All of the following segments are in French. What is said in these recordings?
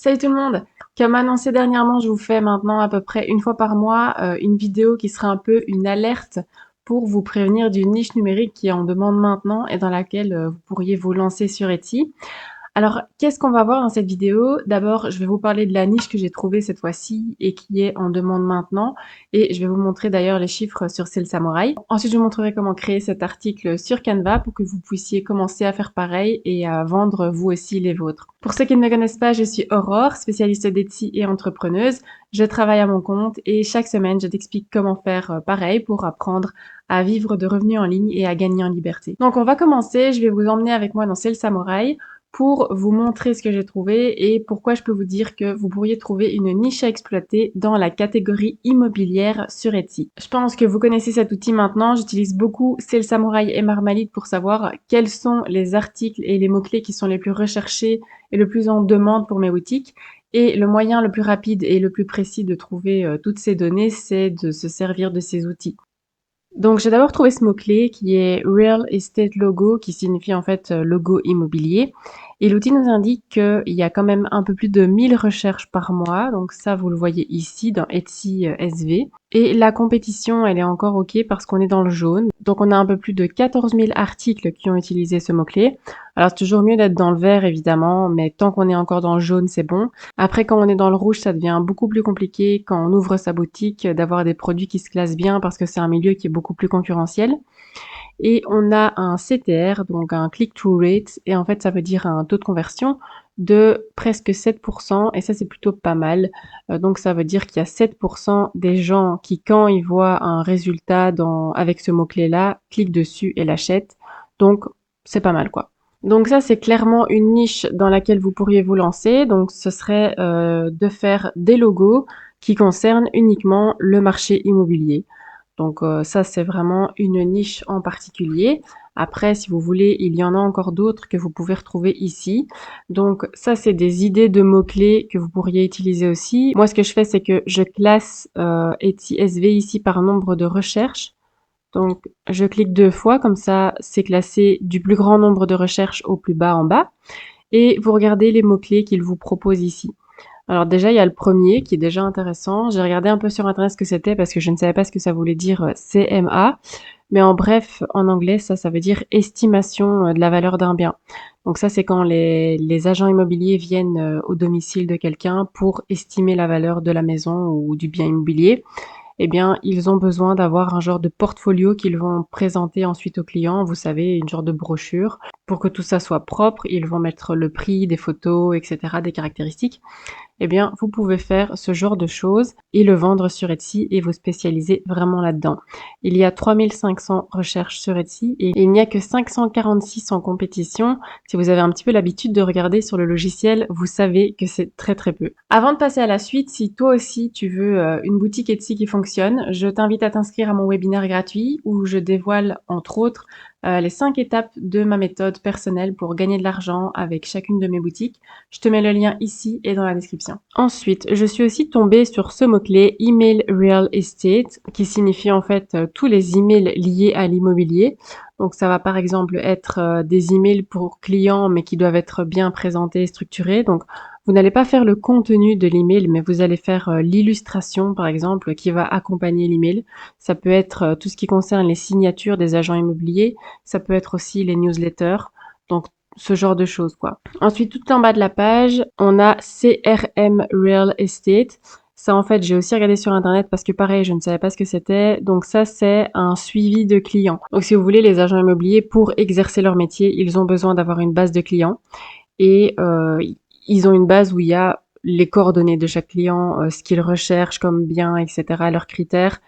Salut tout le monde! Comme annoncé dernièrement, je vous fais maintenant à peu près une fois par mois une vidéo qui sera un peu une alerte pour vous prévenir d'une niche numérique qui est en demande maintenant et dans laquelle vous pourriez vous lancer sur Etsy. Alors, qu'est-ce qu'on va voir dans cette vidéo? D'abord, je vais vous parler de la niche que j'ai trouvée cette fois-ci et qui est en demande maintenant. Et je vais vous montrer d'ailleurs les chiffres sur Sell Samurai. Ensuite, je vous montrerai comment créer cet article sur Canva pour que vous puissiez commencer à faire pareil et à vendre vous aussi les vôtres. Pour ceux qui ne me connaissent pas, je suis Aurore, spécialiste d'Etsy et entrepreneuse. Je travaille à mon compte et chaque semaine, je t'explique comment faire pareil pour apprendre à vivre de revenus en ligne et à gagner en liberté. Donc, on va commencer. Je vais vous emmener avec moi dans Sell Samurai pour vous montrer ce que j'ai trouvé et pourquoi je peux vous dire que vous pourriez trouver une niche à exploiter dans la catégorie immobilière sur Etsy. Je pense que vous connaissez cet outil maintenant. J'utilise beaucoup Sell Samurai et Marmalite pour savoir quels sont les articles et les mots-clés qui sont les plus recherchés et le plus en demande pour mes boutiques. Et le moyen le plus rapide et le plus précis de trouver toutes ces données, c'est de se servir de ces outils. Donc j'ai d'abord trouvé ce mot-clé qui est Real Estate Logo, qui signifie en fait logo immobilier. Et l'outil nous indique qu'il y a quand même un peu plus de 1000 recherches par mois. Donc ça, vous le voyez ici dans Etsy SV. Et la compétition, elle est encore OK parce qu'on est dans le jaune. Donc on a un peu plus de 14 000 articles qui ont utilisé ce mot-clé. Alors c'est toujours mieux d'être dans le vert évidemment, mais tant qu'on est encore dans le jaune, c'est bon. Après, quand on est dans le rouge, ça devient beaucoup plus compliqué quand on ouvre sa boutique d'avoir des produits qui se classent bien parce que c'est un milieu qui est beaucoup plus concurrentiel. Et on a un CTR, donc un click-through rate, et en fait ça veut dire un taux de conversion de presque 7%, et ça c'est plutôt pas mal. Donc ça veut dire qu'il y a 7% des gens qui, quand ils voient un résultat avec ce mot-clé-là, cliquent dessus et l'achètent. Donc c'est pas mal quoi. Donc ça c'est clairement une niche dans laquelle vous pourriez vous lancer. Donc ce serait de faire des logos qui concernent uniquement le marché immobilier. Donc ça, c'est vraiment une niche en particulier. Après, si vous voulez, il y en a encore d'autres que vous pouvez retrouver ici. Donc ça, c'est des idées de mots-clés que vous pourriez utiliser aussi. Moi, ce que je fais, c'est que je classe Etsy SV ici par nombre de recherches. Donc je clique 2 fois, comme ça, c'est classé du plus grand nombre de recherches au plus bas en bas. Et vous regardez les mots-clés qu'il vous propose ici. Alors déjà, il y a le premier qui est déjà intéressant. J'ai regardé un peu sur internet ce que c'était parce que je ne savais pas ce que ça voulait dire CMA. Mais en bref, en anglais, ça veut dire estimation de la valeur d'un bien. Donc ça, c'est quand les agents immobiliers viennent au domicile de quelqu'un pour estimer la valeur de la maison ou du bien immobilier. Eh bien, ils ont besoin d'avoir un genre de portfolio qu'ils vont présenter ensuite aux clients. Vous savez, une genre de brochure. Pour que tout ça soit propre, ils vont mettre le prix, des photos, etc., des caractéristiques. Eh bien, vous pouvez faire ce genre de choses et le vendre sur Etsy et vous spécialiser vraiment là-dedans. Il y a 3500 recherches sur Etsy et il n'y a que 546 en compétition. Si vous avez un petit peu l'habitude de regarder sur le logiciel, vous savez que c'est très très peu. Avant de passer à la suite, si toi aussi tu veux une boutique Etsy qui fonctionne, je t'invite à t'inscrire à mon webinaire gratuit où je dévoile entre autres les 5 étapes de ma méthode personnelle pour gagner de l'argent avec chacune de mes boutiques. Je te mets le lien ici et dans la description. Ensuite, je suis aussi tombée sur ce mot-clé Email Real Estate qui signifie en fait tous les emails liés à l'immobilier. Donc ça va par exemple être des emails pour clients mais qui doivent être bien présentés et structurés. Donc vous n'allez pas faire le contenu de l'email, mais vous allez faire l'illustration, par exemple, qui va accompagner l'email. Ça peut être tout ce qui concerne les signatures des agents immobiliers. Ça peut être aussi les newsletters. Donc, ce genre de choses, quoi. Ensuite, tout en bas de la page, on a CRM Real Estate. Ça, en fait, j'ai aussi regardé sur Internet parce que pareil, je ne savais pas ce que c'était. Donc ça, c'est un suivi de clients. Donc si vous voulez, les agents immobiliers, pour exercer leur métier, ils ont besoin d'avoir une base de clients. Et ils ont une base où il y a les coordonnées de chaque client, ce qu'ils recherchent comme bien, etc., leurs critères.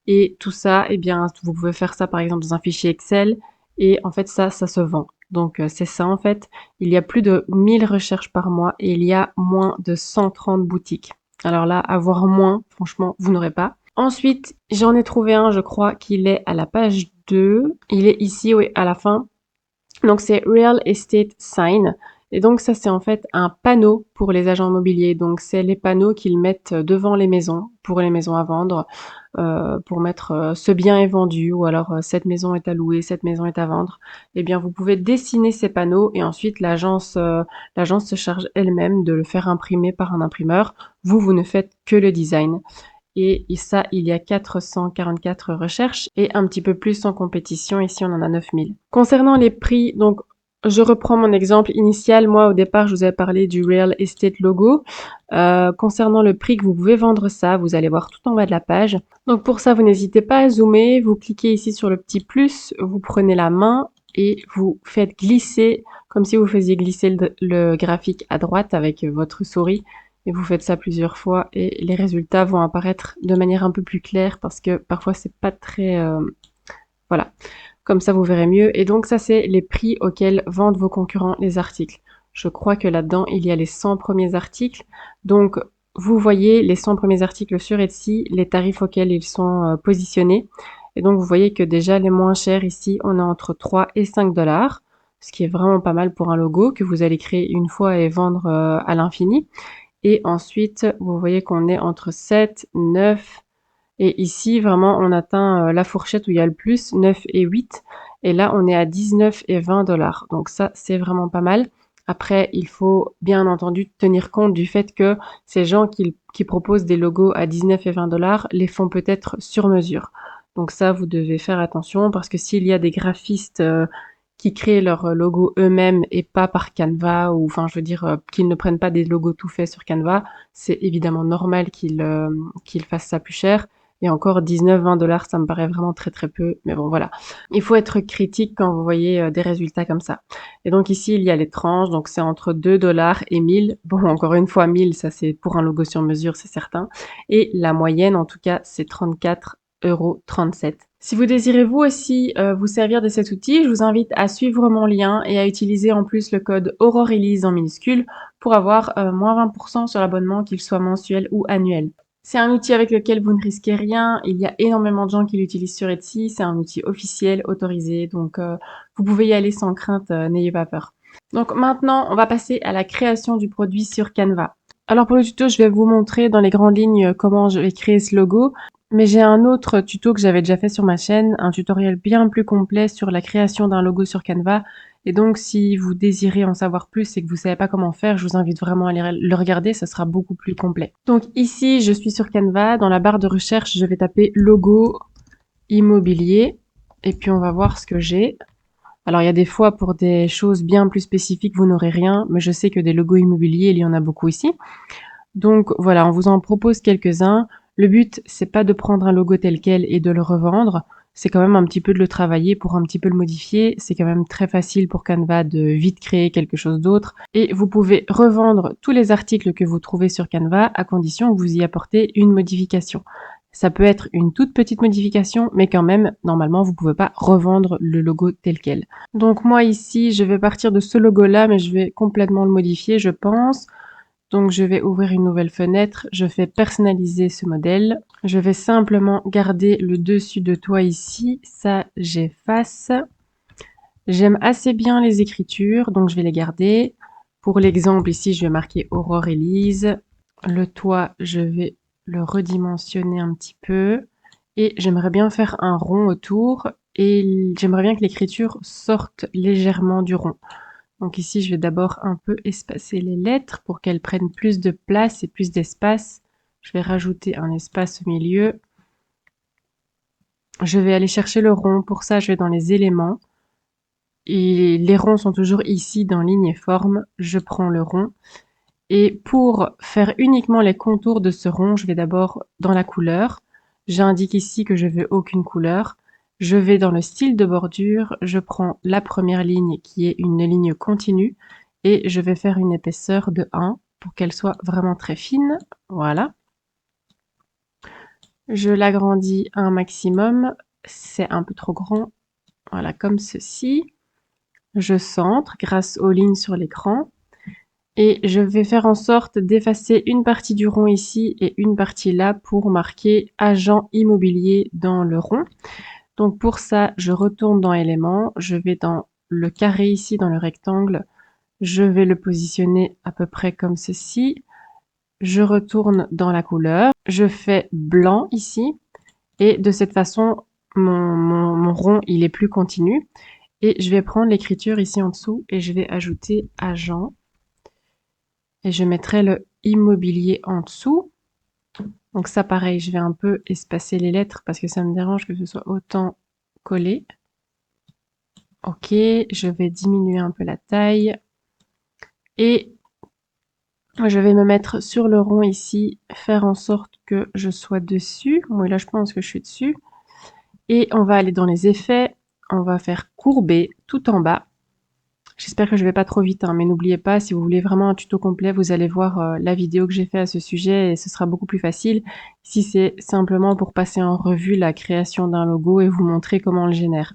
Et tout ça, eh bien, vous pouvez faire ça par exemple dans un fichier Excel. Et en fait, ça se vend. Donc c'est ça en fait. Il y a plus de 1000 recherches par mois et il y a moins de 130 boutiques. Alors là, avoir moins, franchement, vous n'aurez pas. Ensuite, j'en ai trouvé un, je crois qu'il est à la page 2. Il est ici, oui, à la fin. Donc c'est Real Estate Sign. Et donc ça, c'est en fait un panneau pour les agents immobiliers. Donc c'est les panneaux qu'ils mettent devant les maisons, pour les maisons à vendre, pour mettre ce bien est vendu ou alors cette maison est à louer, cette maison est à vendre. Eh bien, vous pouvez dessiner ces panneaux et ensuite l'agence se charge elle-même de le faire imprimer par un imprimeur. Vous ne faites que le design. Et ça, il y a 444 recherches et un petit peu plus en compétition. Ici, on en a 9000. Concernant les prix, donc je reprends mon exemple initial. Moi, au départ, je vous avais parlé du Real Estate Logo. Concernant le prix que vous pouvez vendre ça, vous allez voir tout en bas de la page. Donc pour ça, vous n'hésitez pas à zoomer. Vous cliquez ici sur le petit plus, vous prenez la main et vous faites glisser, comme si vous faisiez glisser le graphique à droite avec votre souris. Et vous faites ça plusieurs fois et les résultats vont apparaître de manière un peu plus claire parce que parfois c'est pas très... voilà. Comme ça, vous verrez mieux. Et donc, ça, c'est les prix auxquels vendent vos concurrents les articles. Je crois que là-dedans, il y a les 100 premiers articles. Donc, vous voyez les 100 premiers articles sur Etsy, les tarifs auxquels ils sont positionnés. Et donc, vous voyez que déjà, les moins chers ici, on a entre 3 et 5 dollars, ce qui est vraiment pas mal pour un logo que vous allez créer une fois et vendre à l'infini. Et ensuite, vous voyez qu'on est entre 7, 9, et ici, vraiment, on atteint la fourchette où il y a le plus, 9 et 8. Et là, on est à 19 et 20 dollars. Donc ça, c'est vraiment pas mal. Après, il faut bien entendu tenir compte du fait que ces gens qui proposent des logos à 19 et 20 dollars les font peut-être sur mesure. Donc ça, vous devez faire attention parce que s'il y a des graphistes qui créent leurs logos eux-mêmes et pas par Canva, ou enfin, je veux dire, qu'ils ne prennent pas des logos tout faits sur Canva, c'est évidemment normal qu'ils fassent ça plus cher. Et encore 19-20 dollars, ça me paraît vraiment très très peu. Mais bon, voilà. Il faut être critique quand vous voyez des résultats comme ça. Et donc ici, il y a les tranches. Donc c'est entre 2 dollars et 1000. Bon, encore une fois, 1000, ça c'est pour un logo sur mesure, c'est certain. Et la moyenne, en tout cas, c'est 34,37 €. Si vous désirez vous aussi vous servir de cet outil, je vous invite à suivre mon lien et à utiliser en plus le code AURORELYSE en minuscule pour avoir moins 20% sur l'abonnement, qu'il soit mensuel ou annuel. C'est un outil avec lequel vous ne risquez rien. Il y a énormément de gens qui l'utilisent sur Etsy. C'est un outil officiel, autorisé. Donc, vous pouvez y aller sans crainte. N'ayez pas peur. Donc, maintenant, on va passer à la création du produit sur Canva. Alors, pour le tuto, je vais vous montrer dans les grandes lignes comment je vais créer ce logo. Mais j'ai un autre tuto que j'avais déjà fait sur ma chaîne, un tutoriel bien plus complet sur la création d'un logo sur Canva. Et donc, si vous désirez en savoir plus et que vous savez pas comment faire, je vous invite vraiment à aller le regarder, ça sera beaucoup plus complet. Donc ici, je suis sur Canva. Dans la barre de recherche, je vais taper logo immobilier et puis on va voir ce que j'ai. Alors, il y a des fois, pour des choses bien plus spécifiques, vous n'aurez rien, mais je sais que des logos immobiliers, il y en a beaucoup ici. Donc voilà, on vous en propose quelques-uns. Le but, c'est pas de prendre un logo tel quel et de le revendre. C'est quand même un petit peu de le travailler pour un petit peu le modifier. C'est quand même très facile pour Canva de vite créer quelque chose d'autre. Et vous pouvez revendre tous les articles que vous trouvez sur Canva à condition que vous y apportez une modification. Ça peut être une toute petite modification, mais quand même, normalement, vous pouvez pas revendre le logo tel quel. Donc moi ici, je vais partir de ce logo-là, mais je vais complètement le modifier, je pense. Donc je vais ouvrir une nouvelle fenêtre, je fais personnaliser ce modèle. Je vais simplement garder le dessus de toit ici, ça j'efface. J'aime assez bien les écritures, donc je vais les garder. Pour l'exemple ici, je vais marquer Aurore Elise. Le toit, je vais le redimensionner un petit peu. Et j'aimerais bien faire un rond autour et j'aimerais bien que l'écriture sorte légèrement du rond. Donc ici, je vais d'abord un peu espacer les lettres pour qu'elles prennent plus de place et plus d'espace. Je vais rajouter un espace au milieu. Je vais aller chercher le rond. Pour ça, je vais dans les éléments. Et les ronds sont toujours ici dans ligne et forme. Je prends le rond. Et pour faire uniquement les contours de ce rond, je vais d'abord dans la couleur. J'indique ici que je veux aucune couleur. Je vais dans le style de bordure, je prends la première ligne qui est une ligne continue et je vais faire une épaisseur de 1 pour qu'elle soit vraiment très fine. Voilà. Je l'agrandis un maximum. C'est un peu trop grand. Voilà, comme ceci. Je centre grâce aux lignes sur l'écran. Et je vais faire en sorte d'effacer une partie du rond ici et une partie là pour marquer agent immobilier dans le rond. Donc pour ça, je retourne dans éléments, je vais dans le carré ici, dans le rectangle, Je vais le positionner à peu près comme ceci. Je retourne dans la couleur. Je fais blanc ici. Et de cette façon, mon rond, il est plus continu. Et je vais prendre l'écriture ici en dessous et je vais ajouter agent. Et je mettrai le immobilier en dessous. Donc ça, pareil, je vais un peu espacer les lettres parce que ça me dérange que ce soit autant collé. Ok, je vais diminuer un peu la taille. Et je vais me mettre sur le rond ici, faire en sorte que je sois dessus. Oui, là, je pense que je suis dessus. Et on va aller dans les effets. On va faire courber tout en bas. J'espère que je vais pas trop vite, hein, mais n'oubliez pas, si vous voulez vraiment un tuto complet, vous allez voir la vidéo que j'ai fait à ce sujet et ce sera beaucoup plus facile. Ici, c'est simplement pour passer en revue la création d'un logo et vous montrer comment on le génère.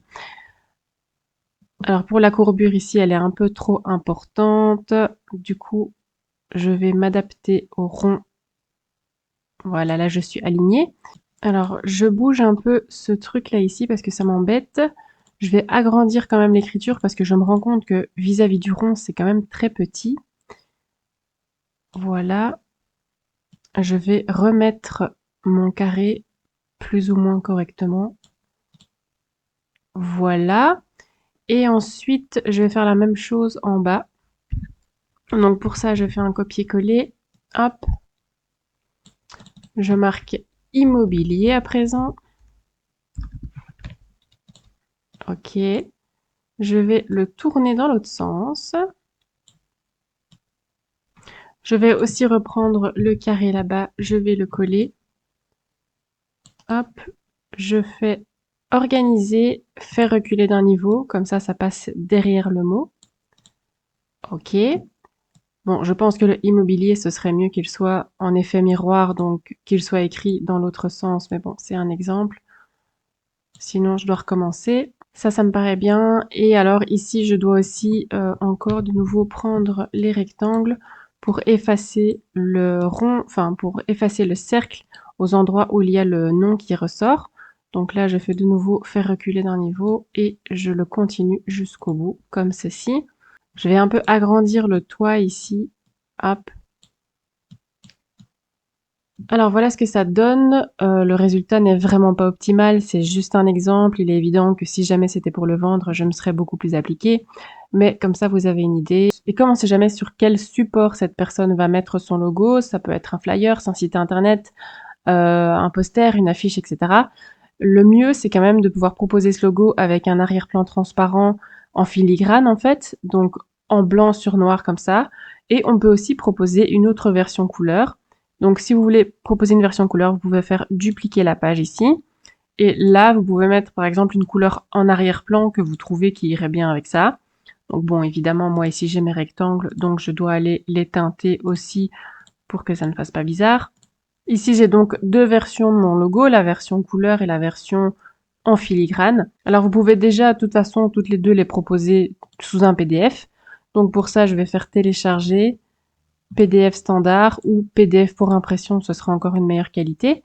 Alors pour la courbure ici, elle est un peu trop importante. Du coup, je vais m'adapter au rond. Voilà, là je suis alignée. Alors, je bouge un peu ce truc-là ici parce que ça m'embête. Je vais agrandir quand même l'écriture parce que je me rends compte que vis-à-vis du rond, c'est quand même très petit. Voilà. Je vais remettre mon carré plus ou moins correctement. Voilà. Et ensuite, je vais faire la même chose en bas. Donc pour ça, je fais un copier-coller. Hop. Je marque immobilier à présent. Ok. Je vais le tourner dans l'autre sens. Je vais aussi reprendre le carré là-bas, je vais le coller. Hop, je fais organiser, faire reculer d'un niveau, comme ça passe derrière le mot. Ok. Bon, je pense que le immobilier, ce serait mieux qu'il soit en effet miroir, donc qu'il soit écrit dans l'autre sens, mais bon, c'est un exemple. Sinon, je dois recommencer. Ça me paraît bien. Et alors ici, je dois aussi encore de nouveau prendre les rectangles pour effacer le rond, enfin pour effacer le cercle aux endroits où il y a le nom qui ressort. Donc là, je fais de nouveau faire reculer d'un niveau et je le continue jusqu'au bout, comme ceci. Je vais un peu agrandir le toit ici. Hop. Alors voilà ce que ça donne. Le résultat n'est vraiment pas optimal, c'est juste un exemple. Il est évident que si jamais c'était pour le vendre, je me serais beaucoup plus appliquée. Mais comme ça, vous avez une idée. Et comme on ne sait jamais sur quel support cette personne va mettre son logo, ça peut être un flyer, son site internet, un poster, une affiche, etc. Le mieux, c'est quand même de pouvoir proposer ce logo avec un arrière-plan transparent en filigrane, en fait, donc en blanc sur noir comme ça. Et on peut aussi proposer une autre version couleur. Donc si vous voulez proposer une version couleur, vous pouvez faire dupliquer la page ici. Et là, vous pouvez mettre par exemple une couleur en arrière-plan que vous trouvez qui irait bien avec ça. Donc bon, évidemment, moi ici j'ai mes rectangles, donc je dois aller les teinter aussi pour que ça ne fasse pas bizarre. Ici, j'ai donc deux versions de mon logo, la version couleur et la version en filigrane. Alors, vous pouvez déjà, de toute façon, toutes les deux les proposer sous un PDF. Donc, pour ça, je vais faire télécharger, PDF standard ou PDF pour impression, ce sera encore une meilleure qualité.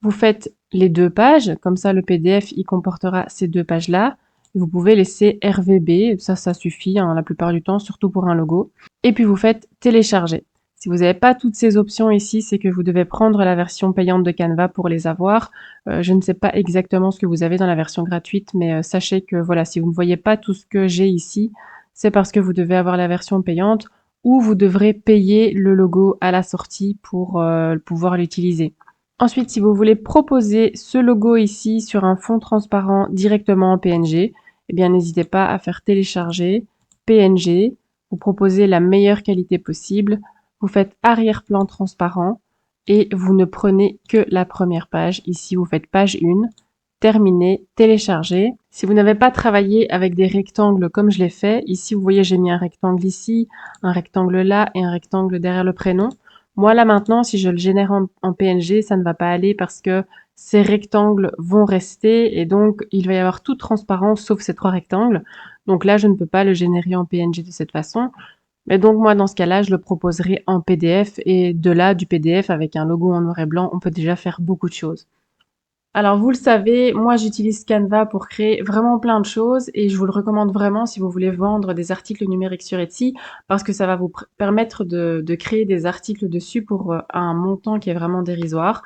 Vous faites les deux pages, comme ça, le PDF, il comportera ces deux pages-là. Vous pouvez laisser RVB, ça suffit hein, la plupart du temps, surtout pour un logo. Et puis, vous faites télécharger. Si vous n'avez pas toutes ces options ici, c'est que vous devez prendre la version payante de Canva pour les avoir. Je ne sais pas exactement ce que vous avez dans la version gratuite, mais sachez que voilà, si vous ne voyez pas tout ce que j'ai ici, c'est parce que vous devez avoir la version payante ou vous devrez payer le logo à la sortie pour pouvoir l'utiliser. Ensuite, si vous voulez proposer ce logo ici sur un fond transparent directement en PNG, eh bien n'hésitez pas à faire télécharger PNG, vous proposez la meilleure qualité possible, vous faites arrière-plan transparent et vous ne prenez que la première page. Ici, vous faites page 1, terminer, télécharger. Si vous n'avez pas travaillé avec des rectangles comme je l'ai fait, ici vous voyez j'ai mis un rectangle ici, un rectangle là et un rectangle derrière le prénom. Moi là maintenant, si je le génère en PNG, ça ne va pas aller parce que ces rectangles vont rester et donc il va y avoir toute transparence sauf ces trois rectangles. Donc là, je ne peux pas le générer en PNG de cette façon. Mais donc moi, dans ce cas-là, je le proposerai en PDF et de là, du PDF avec un logo en noir et blanc, on peut déjà faire beaucoup de choses. Alors vous le savez, moi j'utilise Canva pour créer vraiment plein de choses et je vous le recommande vraiment si vous voulez vendre des articles numériques sur Etsy parce que ça va vous permettre de créer des articles dessus pour un montant qui est vraiment dérisoire.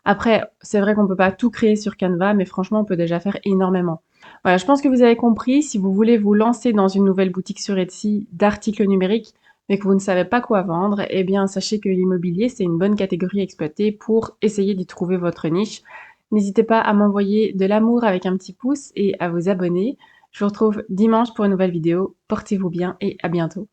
Après, c'est vrai qu'on peut pas tout créer sur Canva, mais franchement, on peut déjà faire énormément. Voilà, je pense que vous avez compris. Si vous voulez vous lancer dans une nouvelle boutique sur Etsy d'articles numériques, mais que vous ne savez pas quoi vendre, eh bien, sachez que l'immobilier, c'est une bonne catégorie à exploiter pour essayer d'y trouver votre niche. N'hésitez pas à m'envoyer de l'amour avec un petit pouce et à vous abonner. Je vous retrouve dimanche pour une nouvelle vidéo. Portez-vous bien et à bientôt.